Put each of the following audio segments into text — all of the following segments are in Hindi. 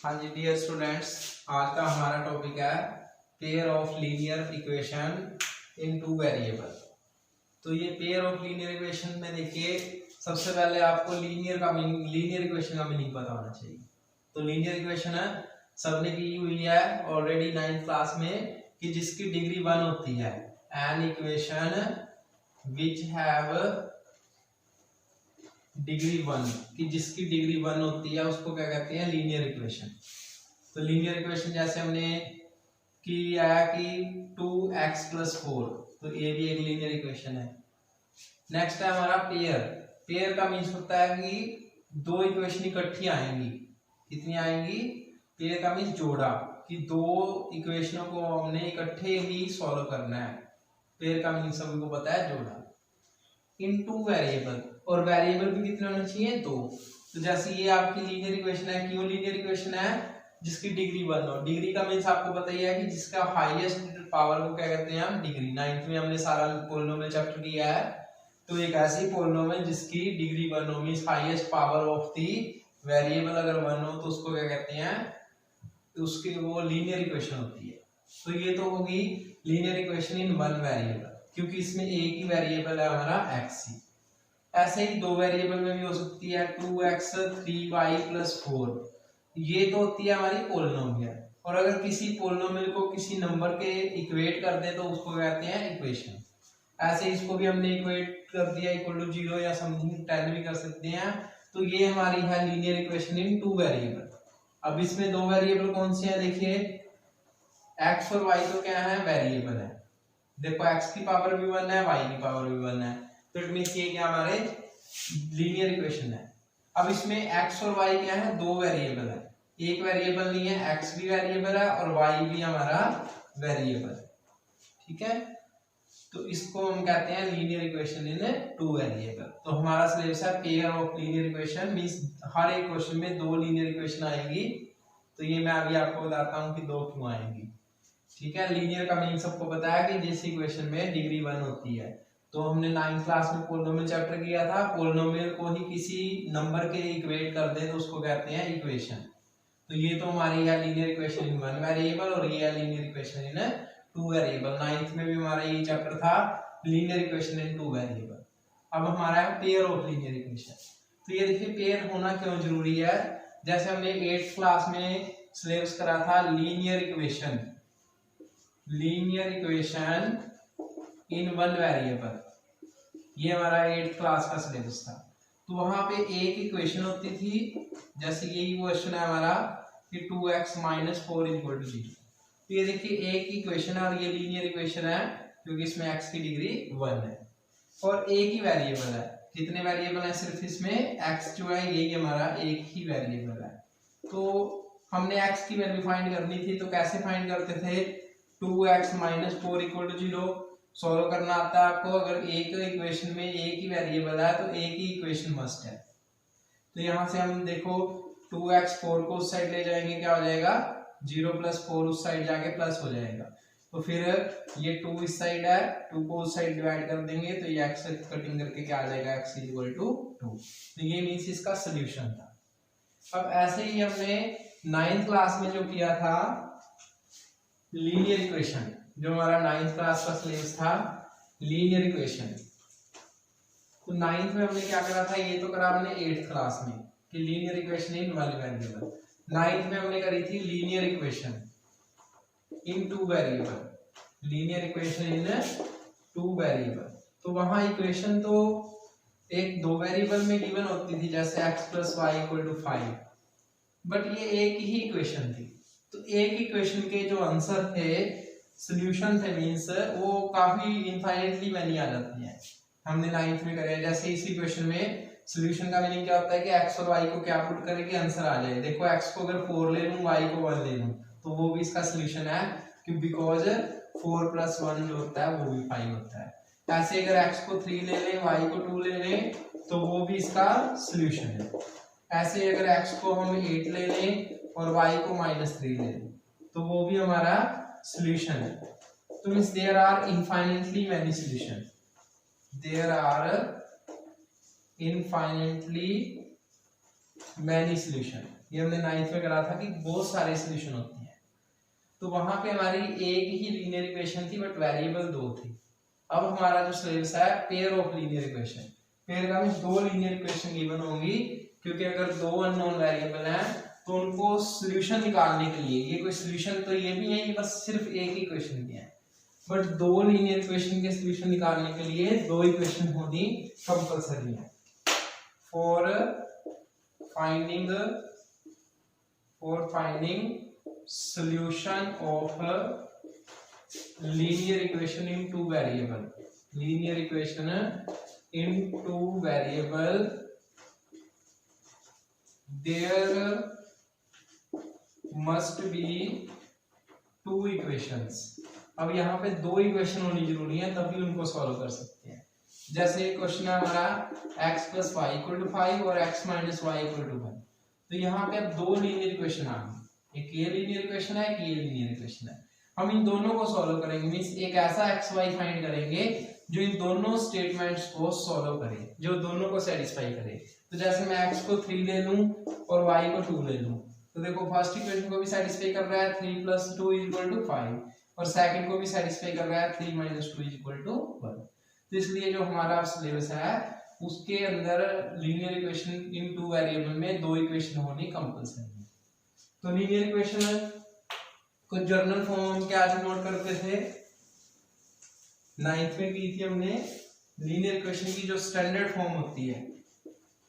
हाँ जी डियर स्टूडेंट्स, आज का हमारा टॉपिक है pair of linear equation in two variable. तो ये पेयर ऑफ लीनियर इक्वेशन में देखिए, सबसे पहले आपको लीनियर इक्वेशन का मीनिंग पता होना चाहिए। तो लीनियर इक्वेशन है सबने की हुई है ऑलरेडी 9th क्लास में कि जिसकी डिग्री 1 होती है। An equation which have degree 1 कि जिसकी डिग्री 1 होती है उसको क्या कहते हैं, लीनियर इक्वेशन। तो लीनियर इक्वेशन जैसे हमने किया कि 2x + 4, तो ये भी एक लीनियर इक्वेशन है। नेक्स्ट है हमारा पेयर। पेयर का मीन्स होता है कि दो इक्वेशन इकट्ठी आएंगी। कितनी आएंगी? पेयर का मीन्स जोड़ा, कि दो इक्वेशनों को हमने इकट्ठे ही सॉल्व करना है। पेयर का मीन्स सभी को पता है, जोड़ा। इन टू वेरिएबल, और वेरिएबल भी कितने होने चाहिए? दो। तो जैसे ये आपकी लीनियर इक्वेशन है, क्यों लीनियर इक्वेशन है? जिसकी डिग्री 1 हो। डिग्री का मीन्स आपको पता ही है कि जिसका हाईएस्ट पावर को क्या कहते हैं हम? डिग्री। 9th में हमने सारा पॉलिनोमियल चैप्टर किया है। तो एक ऐसी पॉलिनोमियल जिसकी डिग्री 1 हो, means highest power of the variable अगर 1 हो तो उसको क्या कहते हैं? तो उसकी वो लीनियर इक्वेशन होती है। तो ये तो होगी linear equation in one variable, क्योंकि इसमें एक ही वेरिएबल है हमारा x ही। ऐसे ही दो वेरिएबल में भी हो सकती है 2x 3y + 4। ये तो होती है हमारी पॉलिनोमियल। और अगर किसी पॉलिनोमियल को किसी नंबर के इक्वेट कर दे तो उसको कहते हैं इक्वेशन। ऐसे इसको भी हमने इक्वेट कर दिया = 0 या समथिंग 10 भी कर सकते हैं। तो ये हमारी है linear equation in two variable. अब इसमें दो वेरिएबल कौन से हैं? देखिए x और y तो क्या है? वेरिएबल है। देखो x की पावर भी 1 है, y की पावर भी 1 है, तो इट मींस ये क्या हमारे लीनियर इक्वेशन है। अब इसमें x और y क्या है? दो वेरिएबल है, एक वेरिएबल नहीं है। x भी वेरिएबल है और y भी हमारा वेरिएबल है। ठीक है, तो इसको हम कहते हैं linear equation in two variable. तो हमारा सिलेबस है pair of linear equation, means हर एक क्वेश्चन में दो लीनियर इक्वेशन आएगी। तो ये मैं अभी आपको बताता हूँ कि दो क्यों आएंगी। ठीक है, लीनियर का मीनिंग सबको पता है कि जिस इक्वेशन में डिग्री 1 होती है। तो हमने 9th क्लास में पॉलिनोमियल चैप्टर किया था। पॉलिनोमियल को ही किसी नंबर के इक्वेट कर दे तो उसको कहते हैं इक्वेशन। तो ये तो हमारी है linear equation in one variable, और ये है linear equation in two variable. 9th में भी हमारा ये चैप्टर था, linear equation in two variable. अब हमारा है पेयर ऑफ लीनियर इक्वेशन। तो ये देखिए पेयर होना क्यों जरूरी है। जैसे हमने 8th क्लास में सिलेबस करा था linear equation in one variable. ये हमारा 8th क्लास का सिलेबस था। तो वहां पे एक इक्वेशन होती थी, जैसे यही क्वेश्चन है हमारा कि 2x - 4 = 0। तो ये देखिए एक इक्वेशन है और ये लीनियर इक्वेशन है क्योंकि इसमें x की डिग्री 1 है और एक ही वेरिएबल है। कितने वेरिएबल है? सिर्फ इसमें x जो है यही हमारा एक ही वेरिएबल है। तो हमने x की वैल्यू फाइंड करनी थी, तो कैसे फाइंड करते थे? 2x - 4 = 0 सॉल्व करना आता है आपको। अगर एक इक्वेशन में एक ही वेरिएबल है तो एक ही इक्वेशन मस्ट है। तो यहां से हम देखो 2x 4 को उस साइड ले जाएंगे, क्या हो जाएगा? 0 + 4 उस साइड जाके प्लस हो जाएगा। तो फिर ये 2 इस साइड है, 2 को उस साइड डिवाइड कर देंगे तो ये x से कटिंग करके क्या आ जाएगा? x = 2। तो ये मींस इसका सॉल्यूशन था। अब ऐसे ही हमने 9th क्लास में जो किया था लीनियर इक्वेशन, जो हमारा 9th क्लास का सिलेबस था लीनियर इक्वेशन। तो 9th में हमने क्या करा था? ये तो करा हमने 8th क्लास में कि linear equation in one variable. 9th में हमने करी थी linear equation in two variable. Linear equation in two variable, तो वहां इक्वेशन तो एक दो वेरिएबल में गिवन होती थी, जैसे x + y = 5, बट ये एक ही इक्वेशन थी। तो एक इक्वेशन के जो आंसर थे, सॉल्यूशन थे, मींस वो काफी इनफाइनाइटली मैनी आ जाती हैं। हमने 9th में करे। जैसे इस इक्वेशन में सॉल्यूशन का मीनिंग क्या होता है कि x और y को क्या पुट करें कि आंसर आ जाए। देखो x को अगर 4 ले लूं, y को 1 ले लूं, तो वो भी इसका सॉल्यूशन है, क्योंकि बिकॉज 4 + 1 जो होता है वो भी 5 होता है। ऐसे अगर x को 3 ले लें, y को 2 ले लें, तो वो भी इसका सॉल्यूशन है। ऐसे अगर x को हम 8 ले लें और y को -3 ले लें, तो वो भी हमारा सॉल्यूशन है। तो means there are infinitely many solution. There are infinitely many solution, ये हमने 9th में करा था कि बहुत सारे सोल्यूशन होते हैं। तो वहां पे हमारी एक ही लीनियर इक्वेशन थी बट वेरिएबल 2 थी। अब हमारा जो सिलेबस है pair of linear equation, pair का मींस 2 लीनियर इक्वेशन गिवन होंगी, क्योंकि अगर 2 अननोन वेरिएबल हैं तो उनको सॉल्यूशन निकालने के लिए, ये कोई सॉल्यूशन तो ये भी है, ये बस सिर्फ एक ही इक्वेशन की है, बट 2 लीनियर इक्वेशन के सॉल्यूशन निकालने के लिए 2 इक्वेशन होनी कंपलसरी है। For finding solution of a linear equation in two variable, linear equation in two variable, there must be 2 equations। अब यहाँ पे 2 इक्वेशन होनी जरूरी है तभी उनको सॉल्व कर सकते हैं। जैसे क्वेश्चन है हमारा x + y = 5 और x - y = 1, तो यहाँ पे अब 2 लीनियर इक्वेशन आ गई, एक ये लीनियर इक्वेशन है, एक ये लीनियर इक्वेशन है। हम इन दोनों को सॉल्व करेंगे, मींस एक ऐसा xy फाइंड करेंगे जो इन दोनों स्टेटमेंट्स को सॉल्व करे, जो दोनों को सेटिस्फाई करे। तो जैसे मैं x को 3 ले लूं और y को 2 ले लूं, तो देखो फर्स्ट इक्वेशन को भी सेटिस्फाई कर रहा है 3 + 2 = 5, और सेकंड को भी सेटिस्फाई कर रहा है 3 - 2 = 1। तो इसलिए जो हमारा सिलेबस है उसके अंदर लीनियर इक्वेशन इन 2 वेरिएबल में 2 इक्वेशन होनी कंपलसरी है। तो लीनियर इक्वेशन को जर्नल फॉर्म हम क्या नोट करते थे, 9th में की थी हमने, लीनियर इक्वेशन की जो स्टैंडर्ड फॉर्म होती है,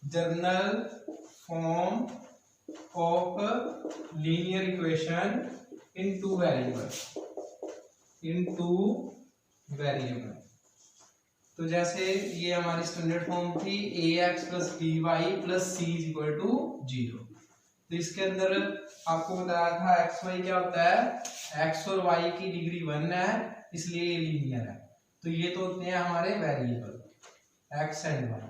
journal form of linear equation in 2 variable. तो जैसे ये हमारी स्टैंडर्ड फॉर्म थी ax + by + c = 0। तो इसके अंदर आपको बताया था xy क्या होता है, x और y की डिग्री 1 है, इसलिए ये लीनियर है। तो ये तो होते हैं हमारे वेरिएबल x एंड y,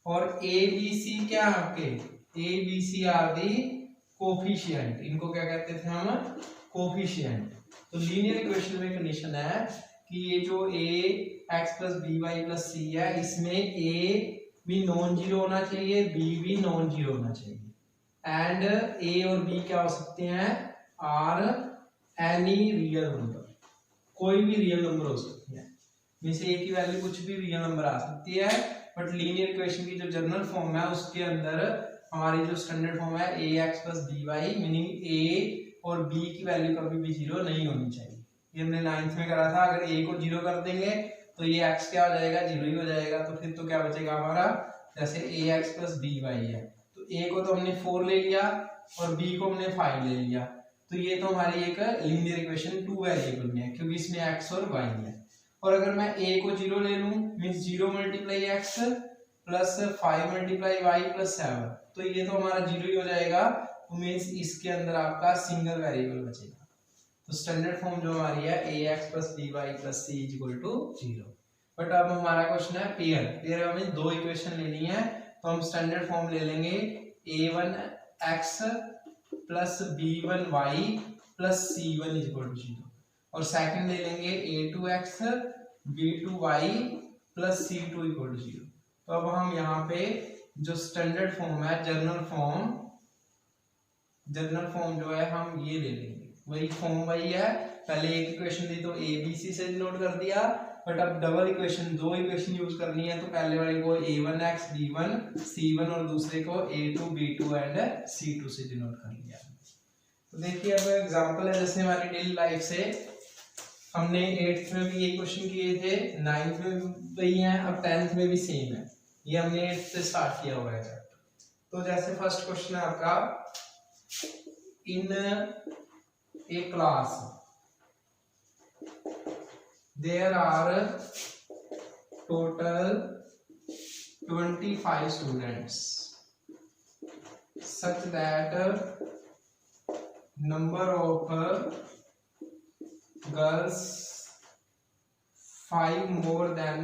और a b c क्या है आपके, a b c are the coefficient, इनको क्या कहते थे हम, कोफिशिएंट। तो लीनियर इक्वेशन में कंडीशन है कि ये जो ax + by + c है, इसमें a भी नॉन जीरो होना चाहिए, b भी नॉन जीरो होना चाहिए, एंड a और b क्या हो सकते हैं, आर एनी रियल नंबर, कोई भी रियल नंबर हो सकती है, जैसे a की वैल्यू कुछ भी रियल नंबर आ सकती है। बट लीनियर इक्वेशन की जो जनरल फॉर्म है उसके अंदर हमारी जो स्टैंडर्ड फॉर्म है ax + by, मीनिंग a और b की वैल्यू कभी भी 0 नहीं होनी चाहिए। ये हमने 9th में करा था, अगर a को 0 कर देंगे तो ये x क्या हो जाएगा, 0 ही हो जाएगा। तो फिर तो क्या बचेगा हमारा, जैसे ax + by है, तो a को तो हमने 4 ले लिया और b को हमने 5 ले लिया, तो ये तो हमारी एक लीनियर इक्वेशन 2 वेरिएबल में है, क्योंकि इसमें x और y है। और अगर मैं a को 0 ले लूं, मींस 0 × x + 5 × y + 7, तो ये तो हमारा 0 ही हो जाएगा। तो मींस इसके अंदर आपका सिंगल वेरिएबल बचेगा। तो स्टैंडर्ड फॉर्म जो हमारी है ax + by + c = 0। बट अब हमारा क्वेश्चन है पेयर, पेयर हमें 2 इक्वेशन लेनी है, तो हम स्टैंडर्ड फॉर्म ले लेंगे a1x + b1y + c1 = 0, और सेकंड ले लेंगे a2x b2y + c2 = 0। तो अब हम यहाँ पे जो स्टैंडर्ड फॉर्म है, जनरल फॉर्म जो है हम ये ले लेंगे, वही फॉर्म वही है, पहले एक इक्वेशन दी तो a b c से डिनोट कर दिया, बट अब डबल इक्वेशन 2 इक्वेशन यूज करनी है, तो पहले वाले को a1x b1 c1 और दूसरे को a2 b2 एंड c2 से डिनोट कर लिया। तो देखिए अब एग्जांपल है, जैसे हमारी डेली लाइफ से हमने 8th में भी ये क्वेश्चन किए थे, 9th में वही है, अब 10th में भी सेम है, ये हमने 8th से स्टार्ट किया हुआ है चैप्टर। तो जैसे फर्स्ट क्वेश्चन है आपका, इन ए class there are total 25 students such that number of girls 5 more than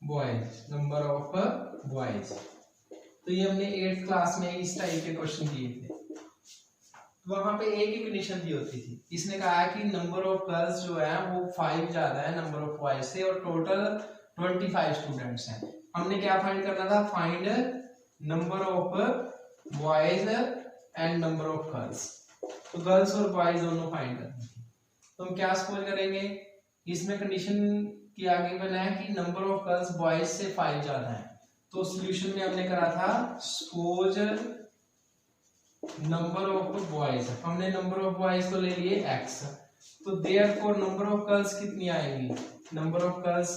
boys, number of boys। तो ये हमने 8th क्लास में इस टाइप के क्वेश्चन किए थे, तो वहां पे एक ही कंडीशन दी होती थी, इसने कहा है कि नंबर ऑफ गर्ल्स जो है वो 5 ज्यादा है नंबर ऑफ बॉयज से, और टोटल 25 स्टूडेंट्स हैं। हमने क्या फाइंड करना था, find number of boys and number of girls. तो गर्ल्स और बॉयज दोनों फाइंड करनी थी। तो हम क्या सपोज करेंगे, इसमें कंडीशन की आगे बना है कि नंबर ऑफ गर्ल्स बॉयज से 5 ज्यादा है। तो सॉल्यूशन में हमने करा था सपोज नंबर ऑफ बॉयज, हमने नंबर ऑफ बॉयज तो ले लिए x, तो देयरफॉर नंबर ऑफ गर्ल्स कितनी आएंगी, नंबर ऑफ गर्ल्स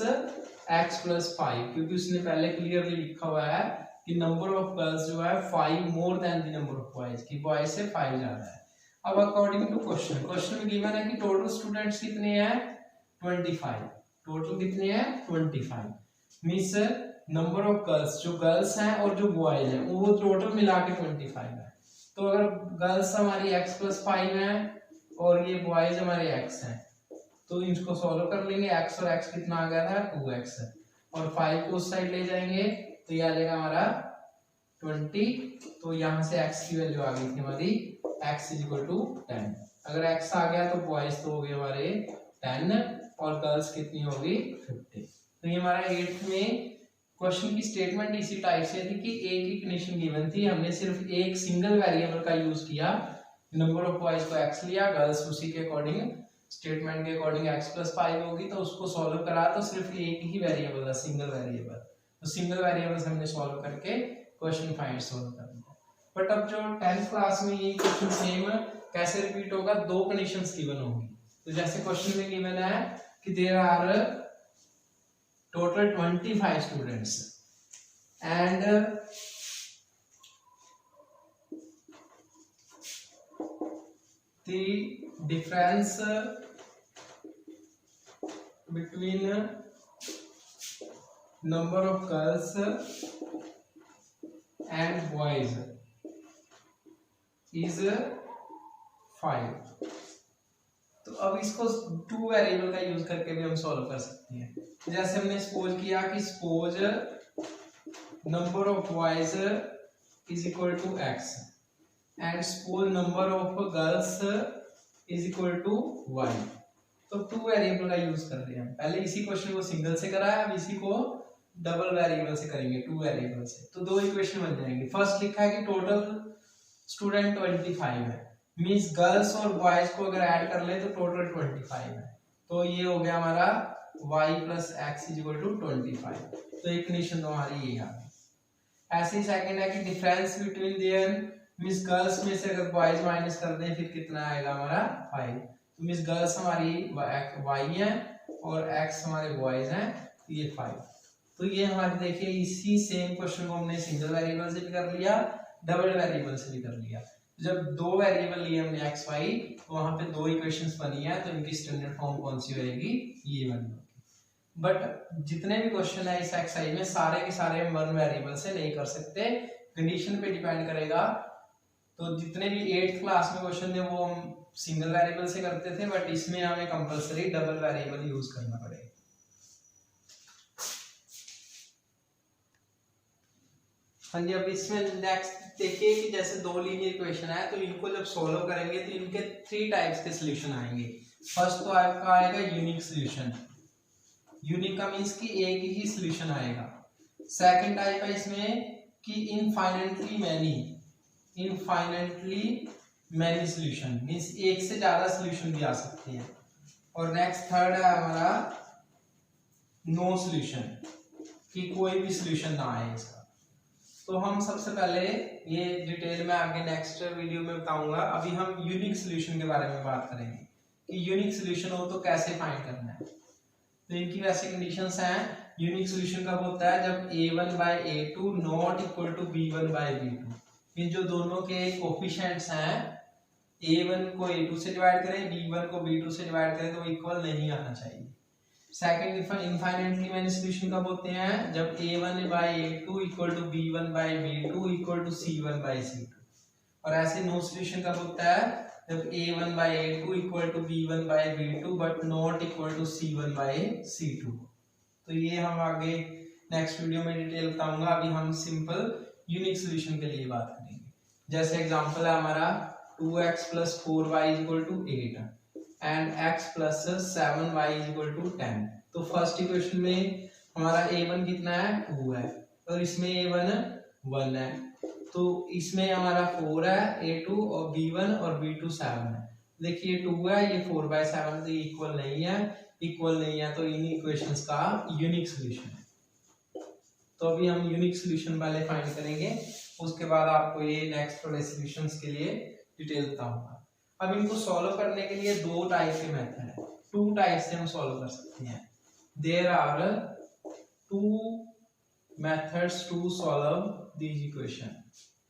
x + 5, क्योंकि उसने पहले क्लियरली लिखा हुआ है कि नंबर ऑफ गर्ल्स जो है 5 more than the number of boys, की बॉयज से 5 ज्यादा है। अब अकॉर्डिंग टू क्वेश्चन में गिवन है कि टोटल स्टूडेंट्स कितने हैं 25, टोटल कितने हैं 25, मींस नंबर ऑफ गर्ल्स, जो गर्ल्स हैं और जो बॉयज हैं वो टोटल मिला के 25 है। तो अगर गर्ल्स हमारी x + 5 है और ये बॉयज हमारे x हैं, तो इनको सॉल्व कर लेंगे। x और x कितना आ गया था 2x, और 5 को उस साइड ले जाएंगे तो ये आ जाएगा हमारा 20। तो यहाँ से x की वैल्यू आ गई थी हमारी x = 10। अगर x आ गया तो बॉयज तो हो गए हमारे 10 और गर्ल्स कितनी होगी 50। तो ये हमारा 8th में क्वेश्चन की स्टेटमेंट इसी टाइप से थी कि एक ही कंडीशन गिवन थी, हमने सिर्फ एक सिंगल वेरिएबल का यूज किया, नंबर ऑफ बॉयज को x लिया, गर्ल्स उसी के अकॉर्डिंग स्टेटमेंट के अकॉर्डिंग x + 5 होगी, तो उसको सॉल्व करा तो सिर्फ एक ही वेरिएबल था, सिंगल वेरिएबल, तो सिंगल वेरिएबल से हमने सॉल्व करके क्वेश्चन फाइंड सॉल्व कर दिया। बट अब जो 10th क्लास में ये क्वेश्चन सेम कैसे रिपीट होगा, दो कंडीशंस गिवन होंगी। तो जैसे क्वेश्चन में गिवन है कि there are total 25 students and the difference between number of girls and boys is 5। तो अब इसको 2 वेरिएबल का यूज करके भी हम सॉल्व कर सकते हैं। जैसे हमने सपोज किया कि suppose number of boys = x and suppose number of girls = y। तो 2 वेरिएबल का यूज कर रहे हैं। पहले इसी क्वेश्चन को सिंगल से करा है, अब इसी को डबल वेरिएबल से करेंगे, 2 वेरिएबल से। तो दो इक्वेशन बन जाएंगे। फर्स्ट लिखा है कि टोटल स्टूडेंट 25 है, मींस गर्ल्स और बॉयज को अगर ऐड कर ले तो टोटल 25 है। तो ये हो गया हमारा y + x = 25। तो एक कंडीशन तो हमारी ये आ गई। ऐसे ही सेकंड है कि difference between their, means girls में से अगर बॉयज माइनस कर दें फिर कितना आएगा हमारा 5। तो मींस गर्ल्स हमारी y है और x हमारे बॉयज हैं, तो ये 5। तो ये हमारे देखिए इसी सेम क्वेश्चन को हमने सिंगल वेरिएबल से भी कर लिया, डबल वेरिएबल से भी कर लिया। जब 2 वेरिएबल लिए हमने x y, तो वहां पे 2 इक्वेशंस बनी है, तो इनकी स्टैंडर्ड फॉर्म कौन सी होगी, ये वाली होगी। बट जितने भी क्वेश्चन है इस एक्सरसाइज में सारे के सारे हम 1 वेरिएबल से नहीं कर सकते, कंडीशन पे डिपेंड करेगा। तो जितने भी 8th क्लास में क्वेश्चन थे वो हम सिंगल वेरिएबल से करते थे, बट इसमें हमें कंपलसरी डबल वेरिएबल यूज करना पड़ेगा। हाँ जी, अब इसमें नेक्स्ट देखिए कि जैसे 2 लीनियर इक्वेशन है, तो इनको जब सॉल्व करेंगे तो इनके 3 टाइप्स के सॉल्यूशन आएंगे। फर्स्ट तो आपका आएगा यूनिक सॉल्यूशन, यूनिक का मींस कि एक ही सॉल्यूशन आएगा। सेकंड टाइप है इसमें कि इनफाइनाइटली मैनी सॉल्यूशन, मींस एक से ज्यादा सॉल्यूशन भी आ सकते हैं। और नेक्स्ट थर्ड है हमारा नो सॉल्यूशन, कि कोई भी सॉल्यूशन ना आए इसका। तो हम सबसे पहले ये डिटेल में आगे नेक्स्ट वीडियो में बताऊंगा। अभी हम यूनिक सॉल्यूशन के बारे में बात करेंगे कि यूनिक सॉल्यूशन हो तो कैसे फाइंड करना है। तो इनकी वैसे कंडीशंस हैं। यूनिक सॉल्यूशन कब होता है, जब a1/a2 ≠ b1/b2, ये जो दोनों के कोफिशिएंट्स हैं, a1 को a2 से डिवाइड करें, b1 को b2 से डिवाइड करें, तो इक्वल नहीं आना चाहिए। सेकंड इनफाइनाइटली मैनी सॉल्यूशन कब होते हैं, जब a1/a2 = b1/b2 = c1/c2। और ऐसे नो सॉल्यूशन कब होता है, जब a1/a2 = b1/b2 but not = c1/c2। तो ये हम आगे नेक्स्ट वीडियो में डिटेल बताऊंगा। अभी हम सिंपल यूनिक सॉल्यूशन के लिए बात करेंगे। जैसे एग्जांपल है हमारा 2x + 4y = 8 and x + 7y = 10। तो फर्स्ट इक्वेशन में हमारा a1 कितना है 2 है और इसमें a1 1 है, तो इसमें हमारा 4 है a2 और b1 और b2 7 है। देखिए 2 है ये 4/7 तो इक्वल नहीं है तो इन इक्वेशंस का यूनिक सॉल्यूशन है। तो अभी हम यूनिक सॉल्यूशन पहले फाइंड करेंगे, उसके बाद आपको ये नेक्स्ट वाले सॉल्यूशंस के लिए डिटेल बताऊंगा। अब इनको सॉल्व करने के लिए दो टाइप के मेथड है, टू टाइप से हम सॉल्व कर सकते हैं। There are two methods to solve these equation.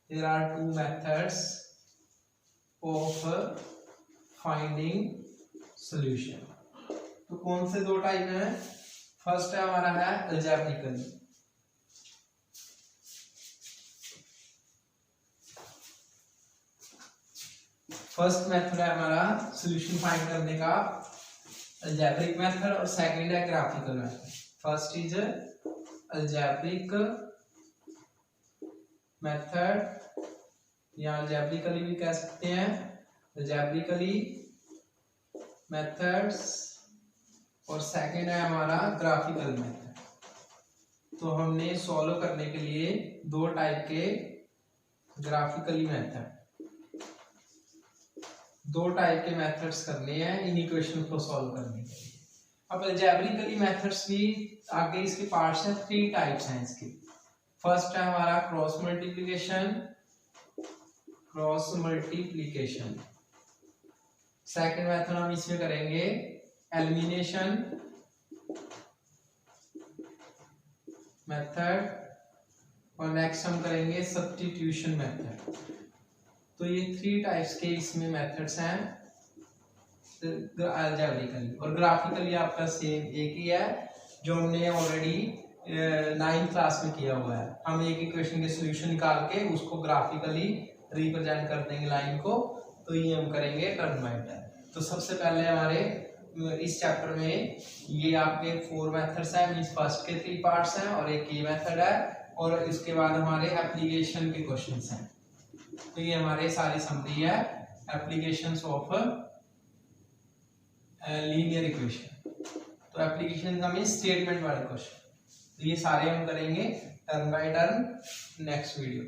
There are two methods of finding solution. तो कौन से दो टाइप हैं? फर्स्ट है हमारा है algebraically. फर्स्ट मेथड है हमारा सॉल्यूशन फाइंड करने का algebraic मेथड और सेकंड है graphical method. First is algebraic method या algebraically भी कह सकते हैं, algebraically मेथड्स और सेकंड है हमारा ग्राफिकल मेथड। तो हमने सॉल्व करने के लिए दो टाइप के ग्राफिकली मेथड, दो टाइप के मेथड्स करने हैं इन इक्वेशन को सॉल्व करने के लिए। अब अलजेब्रिकली मेथड्स भी आगे इसके पार्ट्स हैं, 3 टाइप्स हैं इसके। फर्स्ट है हमारा क्रॉस मल्टीप्लिकेशन। सेकंड मेथड हम इसमें करेंगे एलिमिनेशन मेथड और नेक्स्ट हम करेंगे सब्स्टिट्यूशन मेथड। तो ये 3 टाइप्स के इसमें मेथड्स हैं अलजेब्रिकली। और ग्राफिकली आपका सेम एक ही है जो हमने ऑलरेडी 9th क्लास में किया हुआ है। हम एक इक्वेशन के सॉल्यूशन निकाल के उसको ग्राफिकली रिप्रेजेंट कर देंगे लाइन को, तो ये हम करेंगे टर्न बाय टर्न। तो सबसे पहले हमारे इस चैप्टर में ये आपके 4 मेथड्स हैं, मींस फर्स्ट के 3 पार्ट्स हैं और एक ये मेथड है, और इसके बाद हमारे एप्लीकेशन के क्वेश्चंस हैं। तो ये हमारे सारी समरी है एप्लीकेशंस ऑफ लीनियर इक्वेशन। तो एप्लीकेशन का मींस स्टेटमेंट वाले क्वेश्चन, तो ये सारे हम करेंगे turn by turn next video.